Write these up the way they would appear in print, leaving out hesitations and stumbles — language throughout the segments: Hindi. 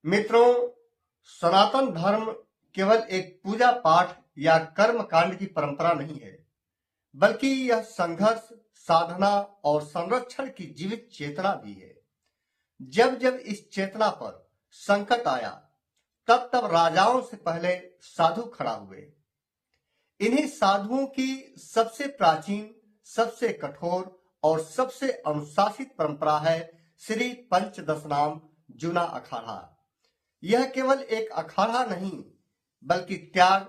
मित्रों, सनातन धर्म केवल एक पूजा पाठ या कर्म कांड की परंपरा नहीं है, बल्कि यह संघर्ष, साधना और संरक्षण की जीवित चेतना भी है। जब जब इस चेतना पर संकट आया, तब तब राजाओं से पहले साधु खड़ा हुए। इन्हीं साधुओं की सबसे प्राचीन, सबसे कठोर और सबसे अनुशासित परंपरा है श्री पंचदशनाम जूना अखाड़ा। यह केवल एक अखाड़ा नहीं, बल्कि त्याग,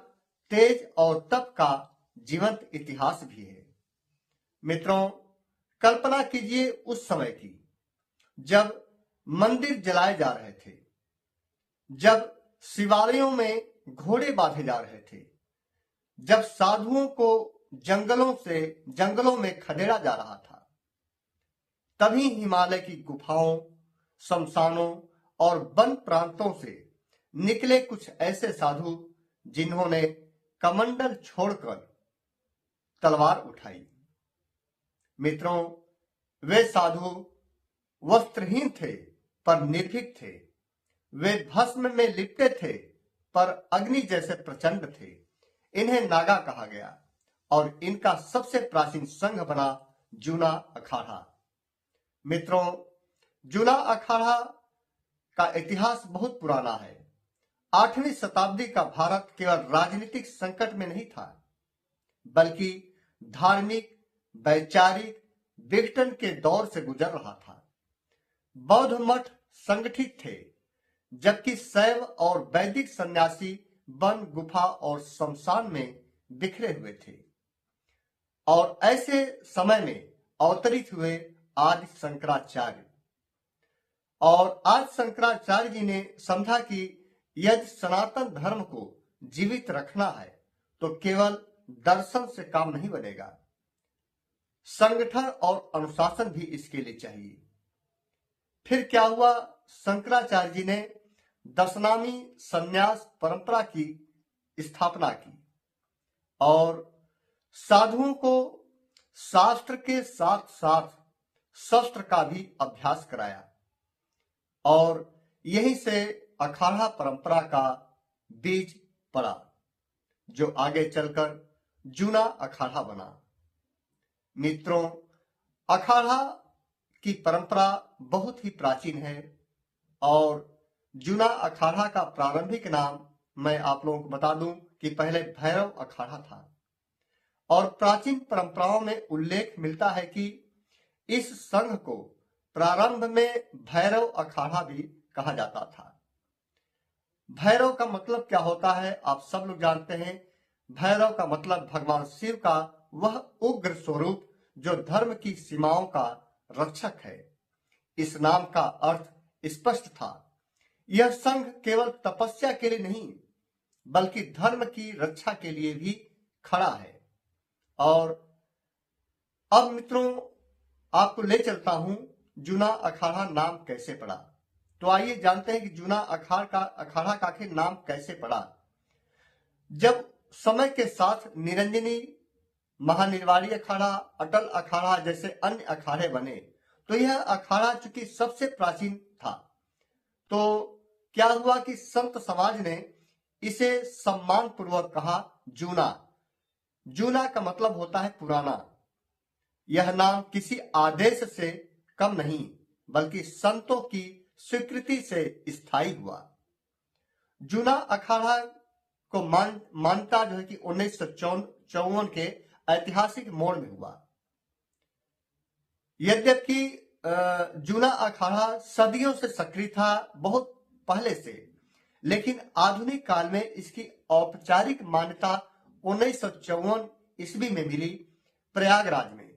तेज और तप का जीवंत इतिहास भी है। मित्रों, कल्पना कीजिए उस समय की, जब मंदिर जलाए जा रहे थे, जब शिवालयों में घोड़े बांधे जा रहे थे, जब साधुओं को जंगलों में खदेड़ा जा रहा था। तभी हिमालय की गुफाओं, शमशानों और वन प्रांतों से निकले कुछ ऐसे साधु जिन्होंने कमंडल छोड़कर तलवार उठाई। मित्रों, वे साधु वस्त्रहीन थे पर निर्भीक थे। वे भस्म में लिपटे थे पर अग्नि जैसे प्रचंड थे। इन्हें नागा कहा गया और इनका सबसे प्राचीन संघ बना जूना अखाड़ा। मित्रों, जूना अखाड़ा का इतिहास बहुत पुराना है। 8वीं शताब्दी का भारत केवल राजनीतिक संकट में नहीं था, बल्कि धार्मिक, वैचारिक विघटन के दौर से गुजर रहा था। बौद्ध मठ संगठित थे, जबकि शैव और वैदिक सन्यासी वन, गुफा और शमशान में बिखरे हुए थे। और ऐसे समय में अवतरित हुए आदि शंकराचार्य। और आज शंकराचार्य जी ने समझा कि यदि सनातन धर्म को जीवित रखना है, तो केवल दर्शन से काम नहीं बनेगा, संगठन और अनुशासन भी इसके लिए चाहिए। फिर क्या हुआ? शंकराचार्य जी ने दशनामी संन्यास परंपरा की स्थापना की और साधुओं को शास्त्र के साथ साथ शस्त्र का भी अभ्यास कराया। और यहीं से अखाड़ा परंपरा का बीज पड़ा, जो आगे चलकर जूना अखाड़ा बना। मित्रों, अखाड़ा की परंपरा बहुत ही प्राचीन है और जूना अखाड़ा का प्रारंभिक नाम मैं आप लोगों को बता दूं कि पहले भैरव अखाड़ा था। और प्राचीन परंपराओं में उल्लेख मिलता है कि इस संघ को प्रारंभ में भैरव अखाड़ा भी कहा जाता था। भैरव का मतलब क्या होता है, आप सब लोग जानते हैं। भैरव का मतलब भगवान शिव का वह उग्र स्वरूप जो धर्म की सीमाओं का रक्षक है। इस नाम का अर्थ स्पष्ट था। यह संघ केवल तपस्या के लिए नहीं, बल्कि धर्म की रक्षा के लिए भी खड़ा है। और अब मित्रों, आपको ले चलता हूं जूना अखाड़ा नाम कैसे पड़ा। तो आइए जानते हैं कि जूना अखाड़ा का आखिर नाम कैसे पड़ा। जब समय के साथ निरंजनी, महानिर्वाणी अखाड़ा, अटल अखाड़ा जैसे अन्य अखाड़े बने, तो यह अखाड़ा चूंकि सबसे प्राचीन था, तो क्या हुआ कि संत समाज ने इसे सम्मान पूर्वक कहा जूना। जूना का मतलब होता है पुराना। यह नाम किसी आदेश से कम नहीं, बल्कि संतों की स्वीकृति से स्थायी हुआ। जूना अखाड़ा को मान्यता जो है कि 1954 के ऐतिहासिक मोड़ में हुआ। यद्यपि जूना अखाड़ा सदियों से सक्रिय था, बहुत पहले से, लेकिन आधुनिक काल में इसकी औपचारिक मान्यता 1954 ईस्वी में मिली, प्रयागराज में।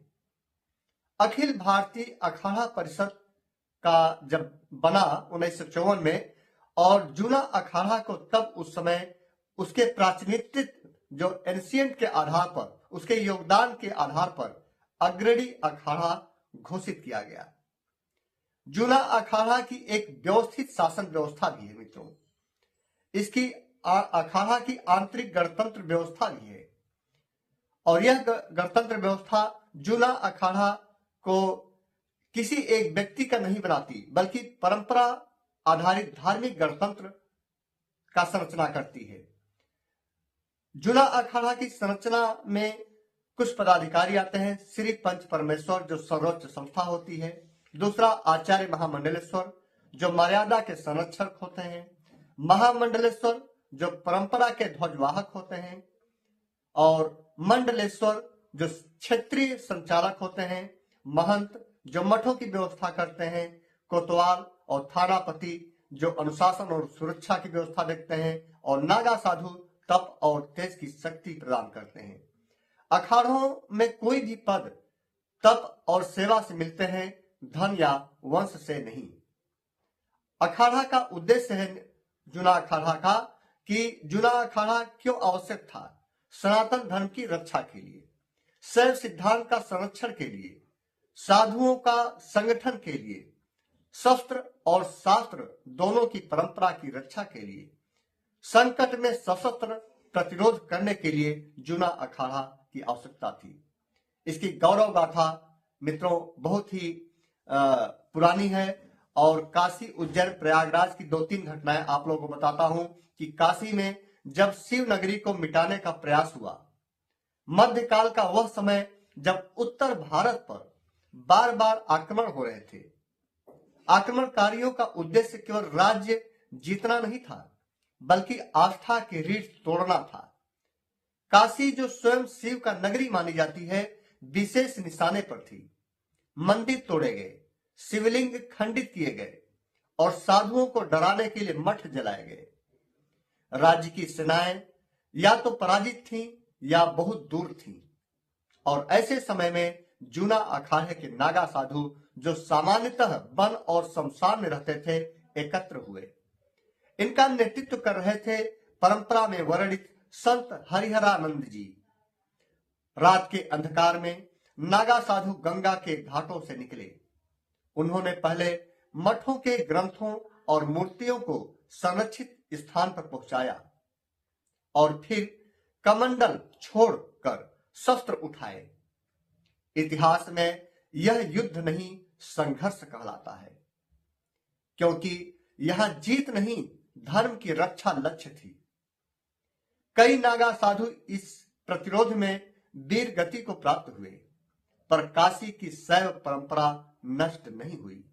अखिल भारतीय अखाड़ा परिषद का जब बना 1954 में, और जूना अखाड़ा को तब उस समय उसके प्राचीनत्व, जो एंशिएंट के आधार पर, उसके योगदान के आधार पर अग्रणी अखाड़ा घोषित किया गया। जूना अखाड़ा की एक व्यवस्थित शासन व्यवस्था भी है मित्रों। इसकी अखाड़ा की आंतरिक गणतंत्र व्यवस्था भी है। और यह गणतंत्र व्यवस्था जूना अखाड़ा को किसी एक व्यक्ति का नहीं बनाती, बल्कि परंपरा आधारित धार्मिक गणतंत्र का संरचना करती है। जूना अखाड़ा की संरचना में कुछ पदाधिकारी आते हैं। श्री पंच परमेश्वर जो सर्वोच्च संस्था होती है, दूसरा आचार्य महामंडलेश्वर जो मर्यादा के संरक्षक होते हैं, महामंडलेश्वर जो परंपरा के ध्वजवाहक होते हैं, और मंडलेश्वर जो क्षेत्रीय संचालक होते हैं, महंत जो मठों की व्यवस्था करते हैं, कोतवाल और थानापति जो अनुशासन और सुरक्षा की व्यवस्था देखते हैं, और नागा साधु तप और तेज की शक्ति प्रदान करते हैं। अखाड़ों में कोई भी पद तप और सेवा से मिलते हैं, धन या वंश से नहीं। अखाड़ा का उद्देश्य है जूना अखाड़ा का कि जूना अखाड़ा क्यों आवश्यक था? सनातन धर्म की रक्षा के लिए, शैव सिद्धांत का संरक्षण के लिए, साधुओं का संगठन के लिए, शस्त्र और शास्त्र दोनों की परंपरा की रक्षा के लिए, संकट में सशस्त्र प्रतिरोध करने के लिए जूना अखाड़ा की आवश्यकता थी। इसकी गौरव गाथा मित्रों बहुत ही पुरानी है, और काशी, उज्जैन, प्रयागराज की 2-3 घटनाएं आप लोगों को बताता हूं कि काशी में जब शिव नगरी को मिटाने का प्रयास हुआ, मध्यकाल का वह समय जब उत्तर भारत पर बार बार आक्रमण हो रहे थे। आक्रमणकारियों का उद्देश्य केवल राज्य जीतना नहीं था, बल्कि आस्था के रीढ़ तोड़ना था। काशी जो स्वयं शिव का नगरी मानी जाती है, विशेष निशाने पर थी। मंदिर तोड़े गए, शिवलिंग खंडित किए गए, और साधुओं को डराने के लिए मठ जलाए गए। राज्य की सेनाएं या तो पराजित थीं या बहुत दूर थीं, और ऐसे समय में जूना अखाड़े के नागा साधु जो सामान्यतः वन और शमशान में रहते थे, एकत्र हुए। इनका नेतृत्व कर रहे थे परंपरा में वर्णित संत हरिहरानंद जी। रात के अंधकार में नागा साधु गंगा के घाटों से निकले। उन्होंने पहले मठों के ग्रंथों और मूर्तियों को संरक्षित स्थान पर पहुंचाया, और फिर कमंडल छोड़कर शस्त्र उठाए। इतिहास में यह युद्ध नहीं, संघर्ष कहलाता है, क्योंकि यहां जीत नहीं, धर्म की रक्षा लक्ष्य थी। कई नागा साधु इस प्रतिरोध में वीर गति को प्राप्त हुए, पर काशी की शैव परंपरा नष्ट नहीं हुई।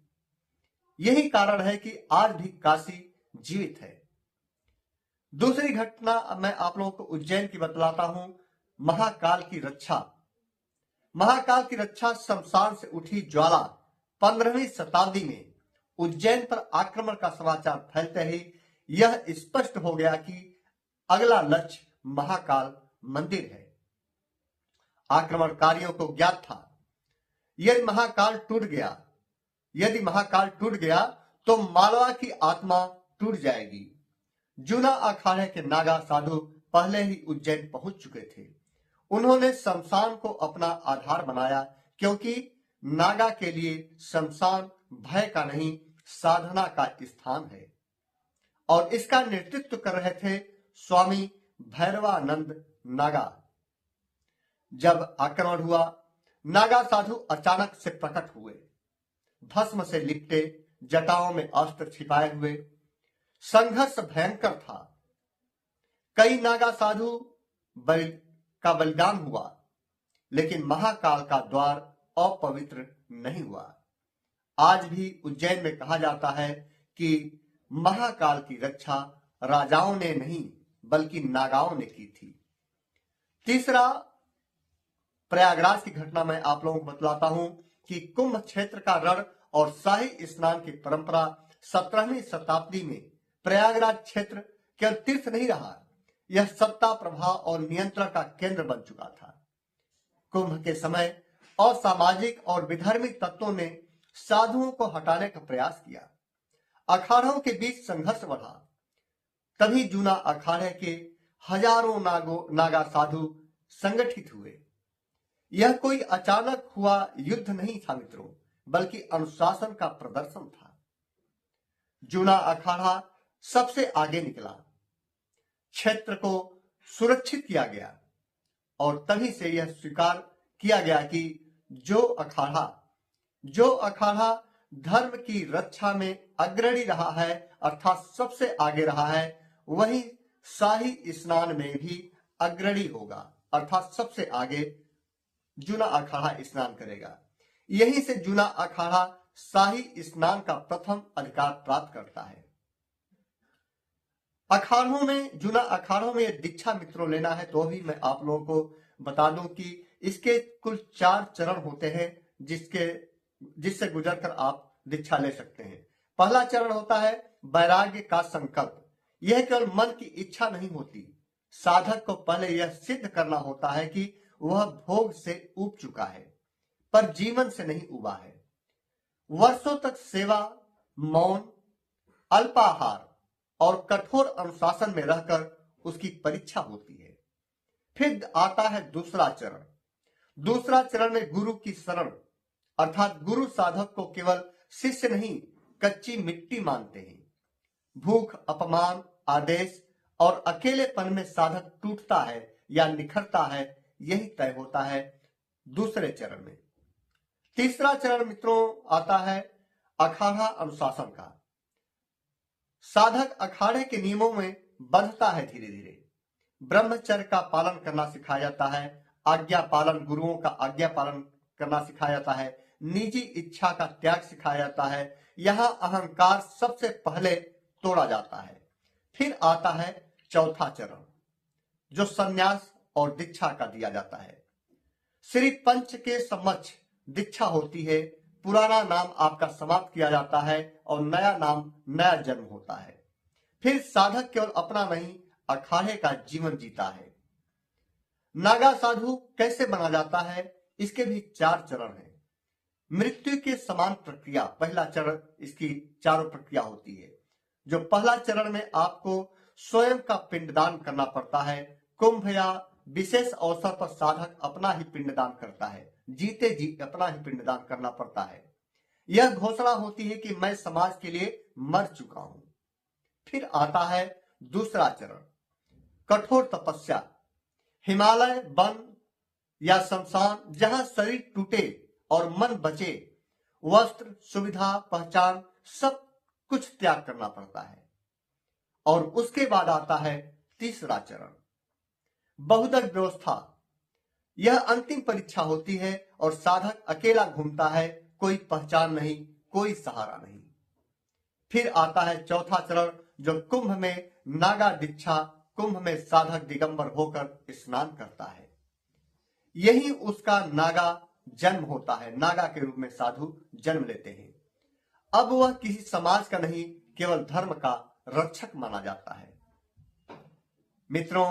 यही कारण है कि आज भी काशी जीवित है। दूसरी घटना मैं आप लोगों को उज्जैन की बतलाता हूं। महाकाल की रक्षा। महाकाल की रक्षा शमशान से उठी ज्वाला 15वीं शताब्दी में उज्जैन पर आक्रमण का समाचार फैलते ही यह स्पष्ट हो गया कि अगला लक्ष्य महाकाल मंदिर है। आक्रमणकारियों को ज्ञात था, यदि महाकाल टूट गया तो मालवा की आत्मा टूट जाएगी। जूना अखाड़े के नागा साधु पहले ही उज्जैन पहुंच चुके थे। उन्होंने शमशान को अपना आधार बनाया, क्योंकि नागा के लिए शमशान भय का नहीं, साधना का स्थान है, और इसका नेतृत्व कर रहे थे स्वामी भैरवानंद नागा। जब आक्रमण हुआ, नागा साधु अचानक से प्रकट हुए, भस्म से लिपटे, जटाओं में अस्त्र छिपाए हुए। संघर्ष भयंकर था। कई नागा साधु का बलिदान हुआ, लेकिन महाकाल का द्वार अपवित्र नहीं हुआ। आज भी उज्जैन में कहा जाता है कि महाकाल की रक्षा राजाओं ने नहीं, बल्कि नागाओं ने की थी। तीसरा, प्रयागराज की घटना मैं आप लोगों को बतलाता हूं कि कुंभ क्षेत्र का रण और शाही स्नान की परंपरा 17वीं शताब्दी में प्रयागराज क्षेत्र केवल तीर्थ नहीं रहा, यह सत्ता, प्रभाव और नियंत्रण का केंद्र बन चुका था। कुंभ के समय असामाजिक और विधर्मी तत्वों ने साधुओं को हटाने का प्रयास किया। अखाड़ों के बीच संघर्ष बढ़ा। तभी जूना अखाड़े के हजारों नागा साधु संगठित हुए। यह कोई अचानक हुआ युद्ध नहीं था मित्रों, बल्कि अनुशासन का प्रदर्शन था। जूना अखाड़ा सबसे आगे निकला, क्षेत्र को सुरक्षित किया गया, और तभी से यह स्वीकार किया गया कि जो अखाड़ा धर्म की रक्षा में अग्रणी रहा है, अर्थात सबसे आगे रहा है, वही शाही स्नान में भी अग्रणी होगा, अर्थात सबसे आगे जूना अखाड़ा स्नान करेगा। यहीं से जूना अखाड़ा शाही स्नान का प्रथम अधिकार प्राप्त करता है। अखाड़ों में, जूना अखाड़ों में दीक्षा मित्रों लेना है तो भी मैं आप लोगों को बता दूं कि इसके कुल 4 चरण होते हैं जिससे गुजरकर आप दीक्षा ले सकते हैं। पहला चरण होता है वैराग्य का संकल्प। यह केवल मन की इच्छा नहीं होती, साधक को पहले यह सिद्ध करना होता है कि वह भोग से ऊब चुका है पर जीवन से नहीं उबा है। वर्षों तक सेवा, मौन, अल्पाहार और कठोर अनुशासन में रहकर उसकी परीक्षा होती है। फिर आता है दूसरा चरण। दूसरा चरण में गुरु की शरण, अर्थात गुरु साधक को केवल शिष्य नहीं कच्ची मिट्टी मानते हैं। भूख, अपमान, आदेश और अकेलेपन में साधक टूटता है या निखरता है, यही तय होता है दूसरे चरण में। तीसरा चरण मित्रों आता है अखाड़ा अनुशासन का। साधक अखाड़े के नियमों में बंधता है धीरे धीरे। ब्रह्मचर्य का पालन करना सिखाया जाता है, आज्ञा पालन, गुरुओं का आज्ञा पालन करना सिखाया जाता है, निजी इच्छा का त्याग सिखाया जाता है। यहां अहंकार सबसे पहले तोड़ा जाता है। फिर आता है चौथा चरण जो संन्यास और दीक्षा का दिया जाता है। श्री पंच के समक्ष दीक्षा होती है, पुराना नाम आपका समाप्त किया जाता है और नया नाम, नया जन्म होता है। फिर साधक केवल अपना नहीं अखाड़े का जीवन जीता है। नागा साधु कैसे बना जाता है, इसके भी 4 चरण हैं। मृत्यु के समान प्रक्रिया, पहला चरण, इसकी 4 प्रक्रिया होती है। जो पहला चरण में आपको स्वयं का पिंडदान करना पड़ता है। कुंभ या विशेष अवसर पर साधक अपना ही पिंडदान करता है, जीते जी अपना ही पिंडदान करना पड़ता है। यह घोषणा होती है कि मैं समाज के लिए मर चुका हूं। फिर आता है दूसरा चरण, कठोर तपस्या। हिमालय, वन या शमशान, जहां शरीर टूटे और मन बचे, वस्त्र, सुविधा, पहचान, सब कुछ त्याग करना पड़ता है। और उसके बाद आता है तीसरा चरण, बहुदक व्यवस्था। यह अंतिम परीक्षा होती है और साधक अकेला घूमता है, कोई पहचान नहीं, कोई सहारा नहीं। फिर आता है चौथा चरण जो कुंभ में नागा दीक्षा, कुंभ में साधक दिगंबर होकर स्नान करता है। यही उसका नागा जन्म होता है, नागा के रूप में साधु जन्म लेते हैं। अब वह किसी समाज का नहीं, केवल धर्म का रक्षक माना जाता है। मित्रों,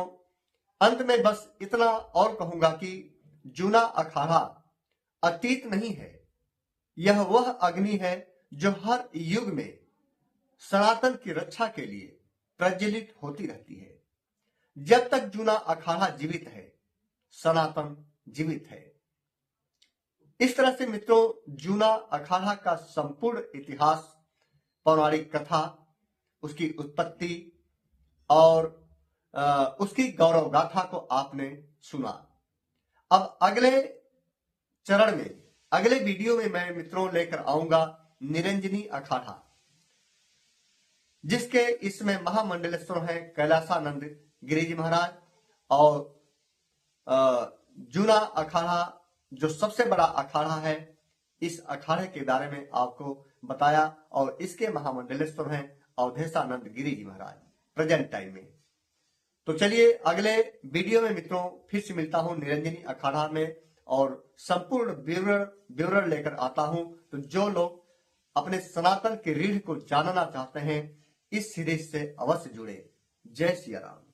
अंत में बस इतना और कहूंगा कि जूना अखाड़ा अतीत नहीं है, यह वह अग्नि है जो हर युग में सनातन की रक्षा के लिए प्रज्वलित होती रहती है। जब तक जूना अखाड़ा जीवित है, सनातन जीवित है। इस तरह से मित्रों, जूना अखाड़ा का संपूर्ण इतिहास, पौराणिक कथा, उसकी उत्पत्ति और उसकी गौरव गाथा को आपने सुना। अब अगले चरण में, अगले वीडियो में मैं मित्रों लेकर आऊंगा निरंजनी अखाड़ा, जिसके इसमें महामंडलेश्वर हैं कैलासानंद गिरिजी महाराज। और जूना अखाड़ा जो सबसे बड़ा अखाड़ा है, इस अखाड़े के बारे में आपको बताया। और इसके महामंडलेश्वर हैं अवधेशानंद गिरिजी महाराज प्रेजेंट टाइम में। तो चलिए अगले वीडियो में मित्रों फिर से मिलता हूं निरंजनी अखाड़ा में और संपूर्ण विवरण लेकर आता हूं। तो जो लोग अपने सनातन के रीढ़ को जानना चाहते हैं, इस सीरीज से अवश्य जुड़े। जय सिया राम।